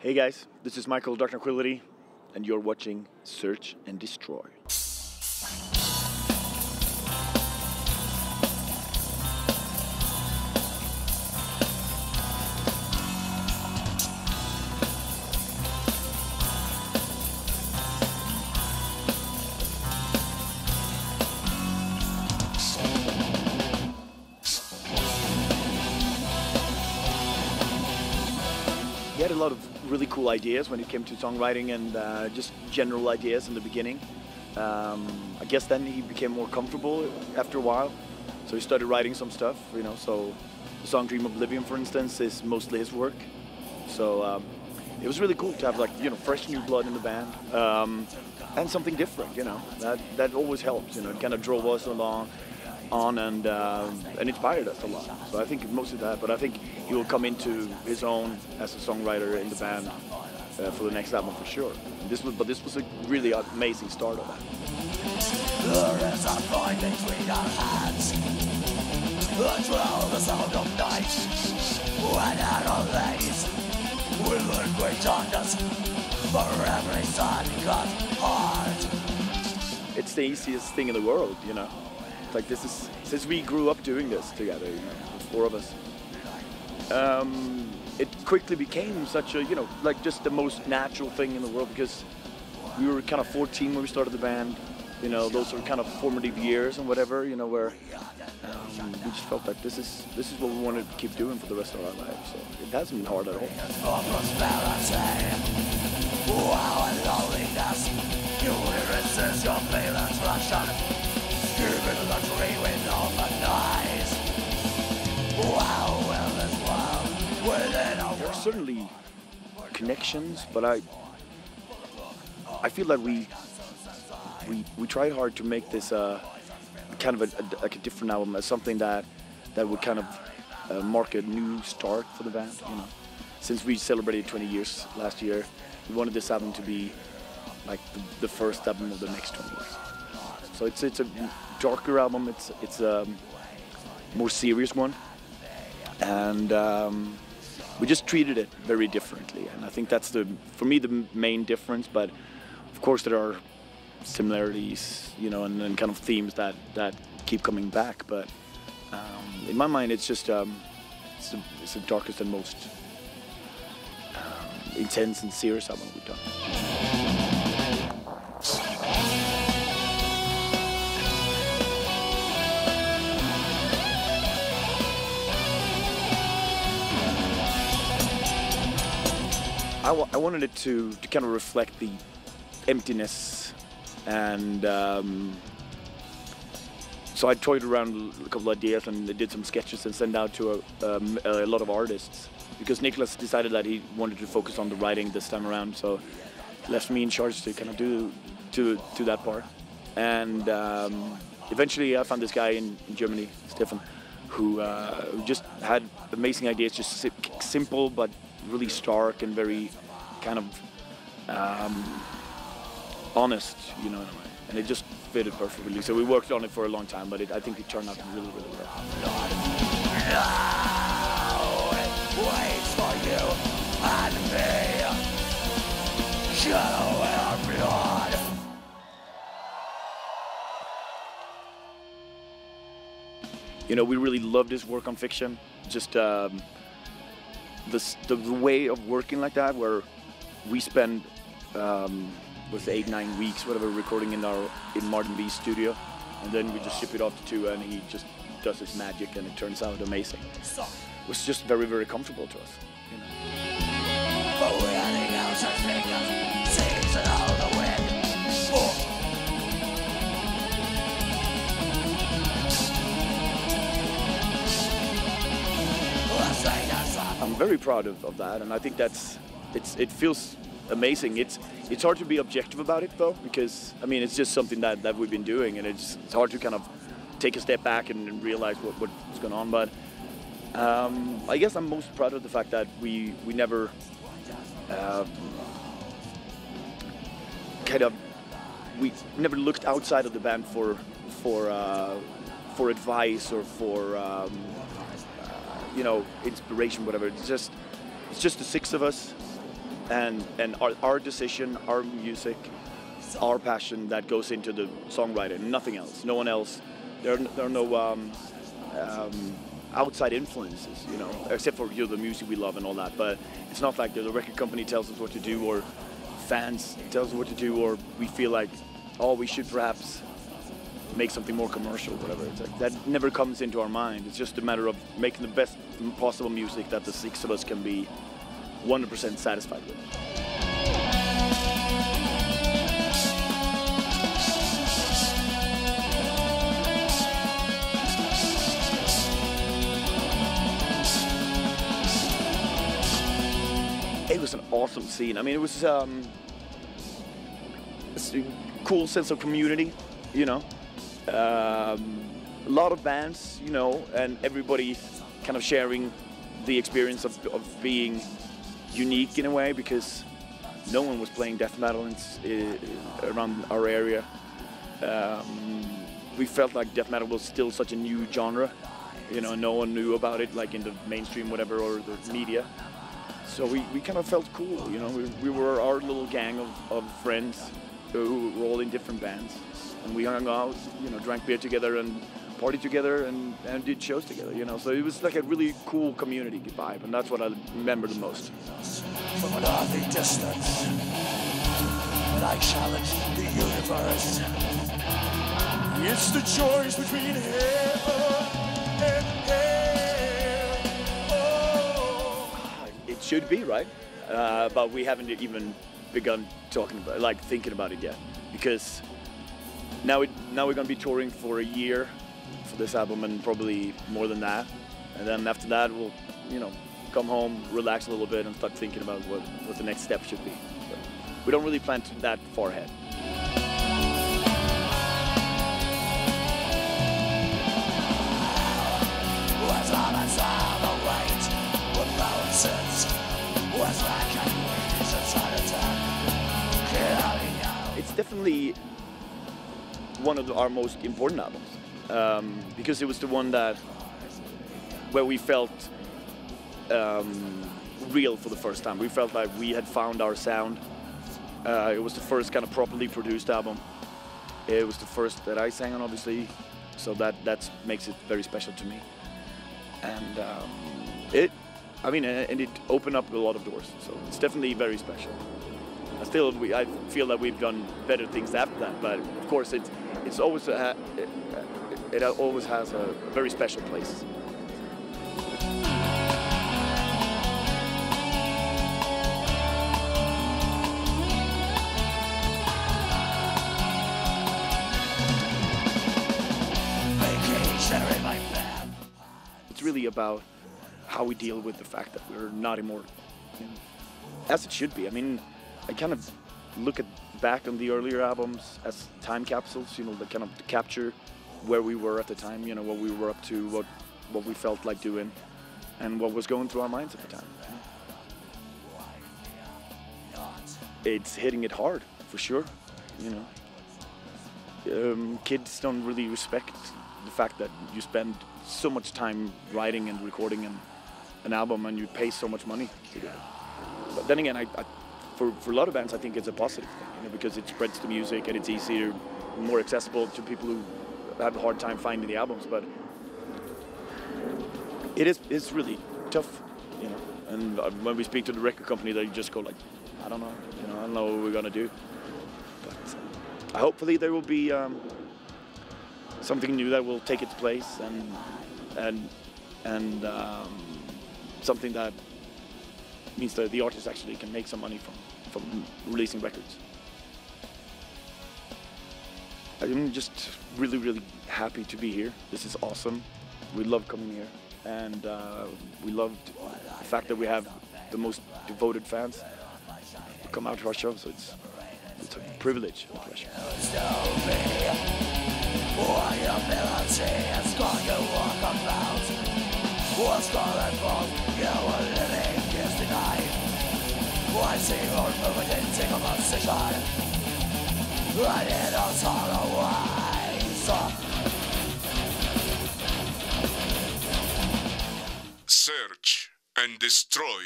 Hey guys, this is Mikael Dark Tranquillity, and you're watching Search and Destroy. He had a lot of really cool ideas when it came to songwriting and just general ideas in the beginning. I guess then he became more comfortable after a while, so he started writing some stuff, you know. So the song Dream Oblivion, for instance, is mostly his work. So it was really cool to have, like, you know, fresh new blood in the band and something different, you know. That always helps, you know. It kind of drove us along and inspired us a lot. So I think mostly that, but I think he will come into his own as a songwriter in the band for the next album for sure. But this was a really amazing start of that. There is a void between our hands, a drown the sound of night. When arrow lays, we learn great darkness for every sun cut hard. It's the easiest thing in the world, you know. Like, this is, since we grew up doing this together, you know, the four of us, it quickly became such a, you know, like just the most natural thing in the world, because we were kind of 14 when we started the band, you know. Those are kind of formative years and whatever, you know, where we just felt like this is what we wanted to keep doing for the rest of our lives. So it hasn't been hard at all. Wow, and loneliness, you resist your feelings rush. Give it the tree with all the noise. Wow, well, this world within a world. There are certainly connections, but I feel that we tried hard to make this kind of like a different album, as something that would kind of mark a new start for the band. You know, since we celebrated 20 years last year, we wanted this album to be like the first album of the next 20 years. So it's a darker album. It's a more serious one, and we just treated it very differently. And I think that's for me the main difference. But of course there are similarities, you know, and kind of themes that keep coming back. But in my mind, it's just it's the darkest and most intense and serious album we've done. I wanted it to kind of reflect the emptiness, and so I toyed around a couple of ideas and did some sketches and sent out to a lot of artists, because Nicholas decided that he wanted to focus on the writing this time around, so he left me in charge to kind of do that part. And eventually I found this guy in Germany, Stefan, who just had amazing ideas, just simple but really stark and very kind of honest, you know, and it just fitted perfectly. So we worked on it for a long time, but I think it turned out really, really well. Now it waits for you and me, shadow and blood. You know, we really loved his work on Fiction. Just the way of working like that, where we spend with 8-9 weeks, whatever, recording in Martin B's studio, and then we just ship it off to Tua, and he just does his magic, and it turns out amazing. It was just very, very comfortable to us, you know. I'm very proud of that, and I think it feels amazing. It's hard to be objective about it though, because I mean it's just something that we've been doing, and it's hard to kind of take a step back and realize what's going on. But I guess I'm most proud of the fact that we never we never looked outside of the band for advice or for you know, inspiration, whatever. It's just the six of us and our decision, our music, our passion that goes into the songwriting, nothing else, no one else. There are no outside influences, you know, except for the music we love and all that. But it's not like the record company tells us what to do, or fans tell us what to do, or we feel like, oh, we should perhaps make something more commercial, whatever. It's like, that never comes into our mind. It's just a matter of making the best possible music that the six of us can be 100% satisfied with. It was an awesome scene. I mean, it was a cool sense of community, you know. A lot of bands, you know, and everybody kind of sharing the experience of being unique in a way, because no one was playing death metal around our area. We felt like death metal was still such a new genre, you know, no one knew about it, like in the mainstream whatever, or the media. So we kind of felt cool, you know. We were our little gang of friends who were all in different bands, and we hung out, you know, drank beer together and partied together and did shows together, you know. So it was like a really cool community vibe, and that's what I remember the most. From an earthly distance, and I challenge the universe. It's the choice between heaven and hell. Oh. It should be, right? But we haven't even begun talking about, like, thinking about it yet, because now we're gonna be touring for a year for this album, and probably more than that, and then after that we'll, you know, come home, relax a little bit, and start thinking about what the next step should be. But we don't really plan that far ahead. It's definitely one of our most important albums, because it was the one where we felt real for the first time. We felt like we had found our sound. It was the first kind of properly produced album. It was the first that I sang on, obviously, so that makes it very special to me. And it opened up a lot of doors, so it's definitely very special. I feel that we've done better things after that, but of course it always has a very special place. It's really about how we deal with the fact that we're not immortal, you know, as it should be. I mean, I kind of look back on the earlier albums as time capsules, you know, that kind of capture where we were at the time, you know, what we were up to, what we felt like doing, and what was going through our minds at the time. It's hitting it hard, for sure, you know. Kids don't really respect the fact that you spend so much time writing and recording an album, and you pay so much money to do it. But then again, for a lot of bands, I think it's a positive thing, you know, because it spreads the music and it's easier, more accessible to people who have a hard time finding the albums. But it's really tough, you know. And when we speak to the record company, they just go like, I don't know, you know, I don't know what we're gonna do. But hopefully there will be something new that will take its place, and something that means that the artist actually can make some money from releasing records. I'm just really, really happy to be here. This is awesome. We love coming here, and we loved the fact that we have the most devoted fans to come out to our show. So it's a privilege and a pleasure. I see your movement and take a position. I need us all away. Search and destroy.